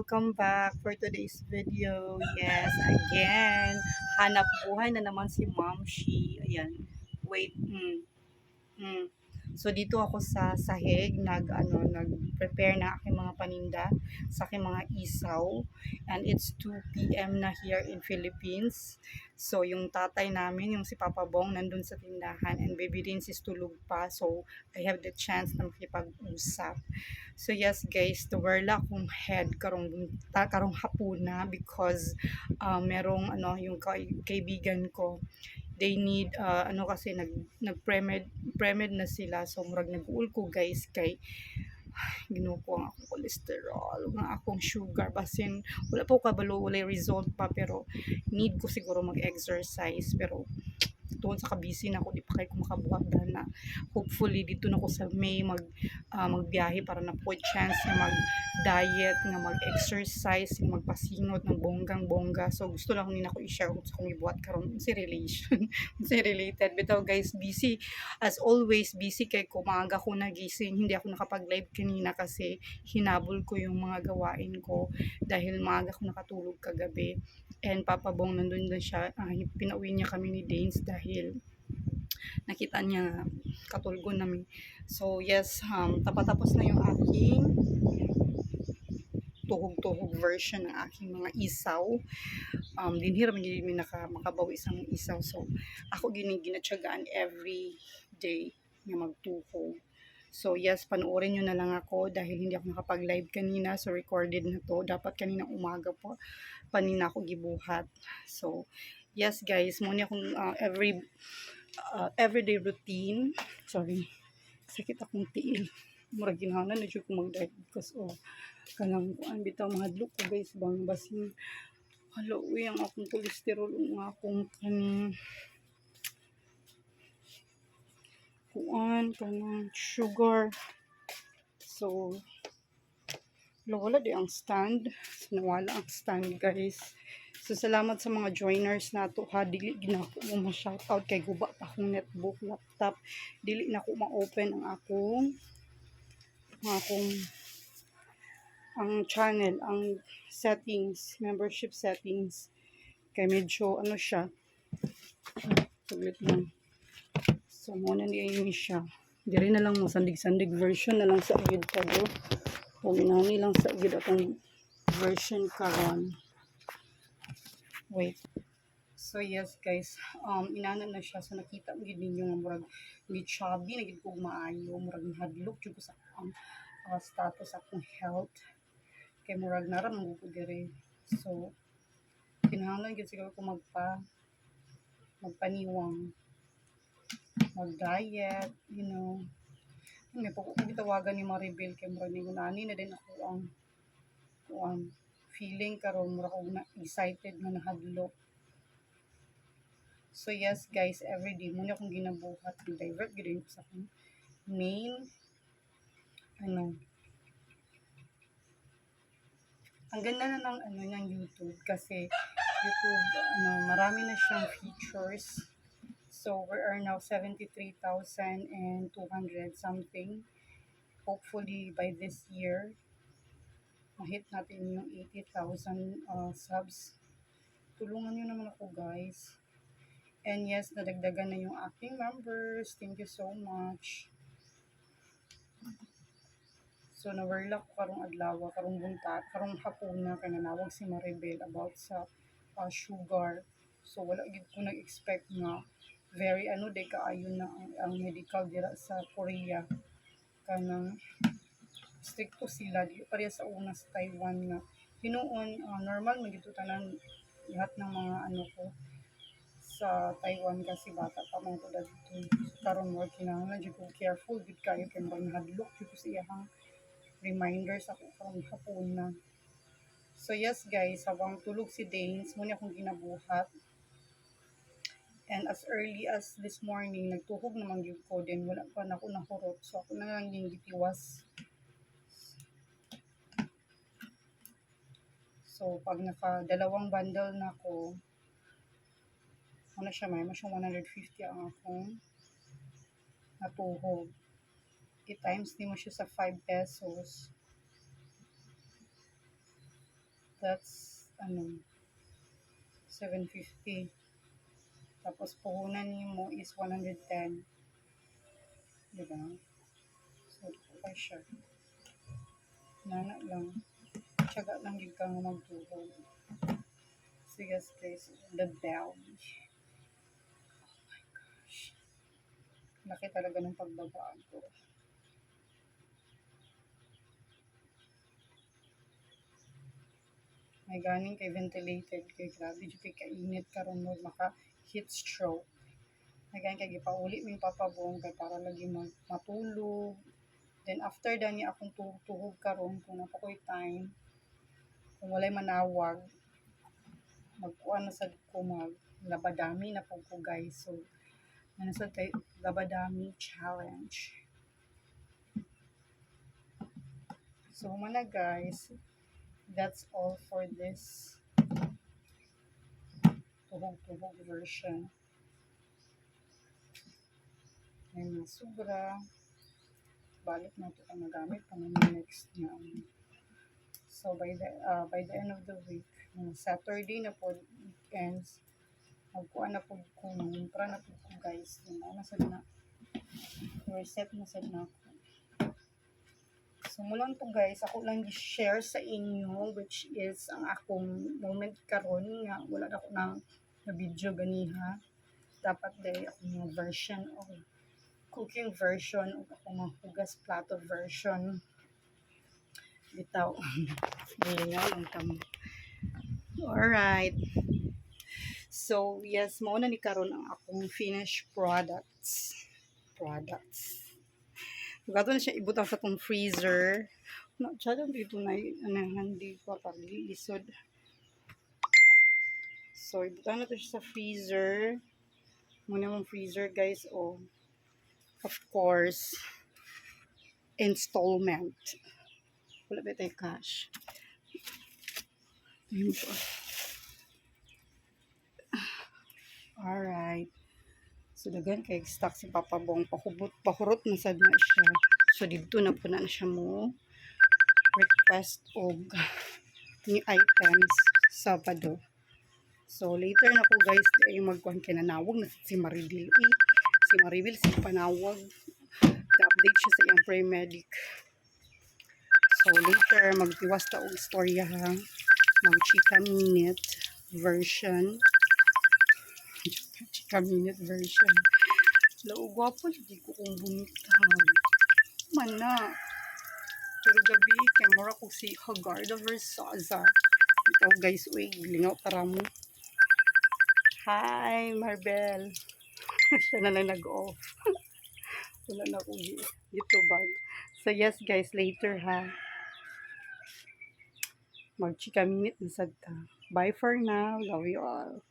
welcome back for today's video. Yes, again, hanap buhay na naman si Momshi. Ayan, wait, mm. So dito ako sa sahig nag-prepare na aking mga paninda sa aking mga isaw, and it's 2 p.m. na here in Philippines. So yung tatay namin, yung si Papa Bong, nandun sa tindahan, and Baby Rins is tulog pa. So I have the chance na makipag-usap. So yes guys, tuwerla akong head karong hapuna because merong yung kaibigan ko, they need kasi nag premed na sila, so murag nag-uul ko guys kay ginuko ang akong cholesterol, ang akong sugar, basin wala pa ko kabalo, wala result pa, pero need ko siguro mag-exercise, pero tungkol sa kabisi na ako, di pa kayo kumakabuhat na hopefully dito na ako sa May magbiyahe para na po chance na mag-diet, na mag-exercise, na magpasingot ng bonggang-bongga. So gusto lang nina ko i-share kung sa kong ibuhat karon si relation si related bitaw guys. Busy as always, busy kay kumaga ko nagising, hindi ako nakapag-live kanina kasi hinabol ko yung mga gawain ko dahil maaga ko nakatulog kagabi. And Papa Bong nandun na siya, pinauwi niya kami ni Danes dahil nakita niya katulgon namin. So yes, tapatapos na yung aking tuhog-tuhog version ng aking mga isaw. Dinhiram hindi mi makabawi isang isaw. So ako ginatyagaan every day nga magtuhog. So yes, panoorin nyo na lang ako dahil hindi ako nakapag-live kanina. So recorded na to. Dapat kanina umaga po panina ako gibuhat. So yes guys, muna akong everyday routine. Sorry, sakit akong tiil. Murag ginhanan na jud ko mag-diet because kanang kuan bitaw mahadlok ko guys, bang basin halo ang akong cholesterol, ang akong kanang sugar. So wala di ang stand. So, nawala ang stand guys. So salamat sa mga joiners nato ha. Dili ginako mo ma-shoutout kay guba pa akong netbook, laptop. Dili na ko ma-open ang akong ang channel, ang settings, membership settings. Kay medyo siya. Saglit lang. So muna niya siya. Diri na lang mo sandig-sandig version na lang sa agad ka do. Puminani lang sa agad akong version karon. Wait. So yes guys, inana na siya. So nakita mo gid ninyo nga murag ni chubby na gid ko maayo, murag hadlok jud ko sa status akong health. Kay murag naram mo ko dire. So kinahanglan gid siguro ko magpaniwang, mag-diet, may pagkakitawagan ni Maribel kay murag ni nani na din ako ang feeling karon murag ako na excited nga nahadlok. So yes guys, everyday muna akong ginabuhat, divert gid ko sa akong main ang ganda na ng ng YouTube kasi YouTube marami na siyang features. So we are now 73,200 something. Hopefully by this year ma-hit natin yung 80,000 subs. Tulungan niyo naman ako guys. And yes, nadagdagan na yung aking members. Thank you so much. So nawarla ko karong adlaw, karong bunta, karong hapuna kay nanawag si Maribel about sa sugar. So wala gid ko nag-expect nga very day kaayo na ang medical dira sa Korea. Kanang stricto sila di pareha sa una sa Taiwan nga hinuon normal magito tanan lahat ng mga ko sa Taiwan kasi bata pa man ko dito. Karon mo kinahanglan jud ko careful gid kayo kay mo nahadlok jud ko sa iyang reminders ako karong hapon na. So yes guys, habang tulog si Danes, muna akong ginabuhat. And as early as this morning, nagtuhog naman yung ko din, wala pa na ako nahurot. So ako na lang yung gitiwas. So pag naka-dalawang bundle na ako, siya, may masyong 150 ang akong natuhog. I-times di mo siya sa 5 pesos. That's, 750. Tapos, puhunan mo is 110. Diba? So, ito pa siya. Nana lang. Tiyaga lang yung kang magtuhog. So, yes guys, the belly. Laki talaga ng pagbabaan ko. May ganing kay ventilated kay grabe jud kay kainit karon mo maka heat stroke. May ganing kay gipauli ming papabong kay para lagi matulog. Then after dani akong tuhog karon kung napakoy time kung walay manawag magkuan na sad ko mag labadami na po ko guys. So ano sa labadami challenge. So mana guys, that's all for this tuhog-tuhog version. May mga sobra. Balik na ito ang nagamit pa naman next na. So by the end of the week, Saturday na po weekends, magkuha na po kung mangimpra na po ko guys. Nasa na reset na sa na ako. So mulang po guys, ako lang i-share sa inyo which is ang akong moment karon nga wala na ako na video ganiha. Dapat day ako yung version of cooking version o akong mga hugas plato version. Bitaw. Galingaw ang tamo. Alright. So, yes, mauna ni karon ang akong finished products. Gato na siya ibutang sa itong freezer. Tsada dito na hindi ko pag-iisod. So, ibutang na ito siya sa freezer. Muna mong freezer, guys. Oh, of course, installment. Wala ba tayo cash? Yun po. Alright. So, dagan kay stock si Papa Bong. Pahurot na sad na siya. So, dito na po na siya mo request og new items Sabado. So, later na po guys, ay magkuhan kay nanawag na si Maribel. Si Maribel, si panawag. Ga-update siya sa iyang pre-medic. So, later, magtiwas ta og istorya ha. Mag-chika minute version. Chika minute version. Lao, gwapo, hindi ko kung bumitag. Mana. Pero gabi, kay mura ko si Hagarda Versaza. Ito guys, uy, gilingaw para mo. Hi, Marbel. Siya na lang nag-off. Wala na akong YouTube bag. So yes guys, later ha. Mag-chika minute na sad ta. Bye for now. Love you all.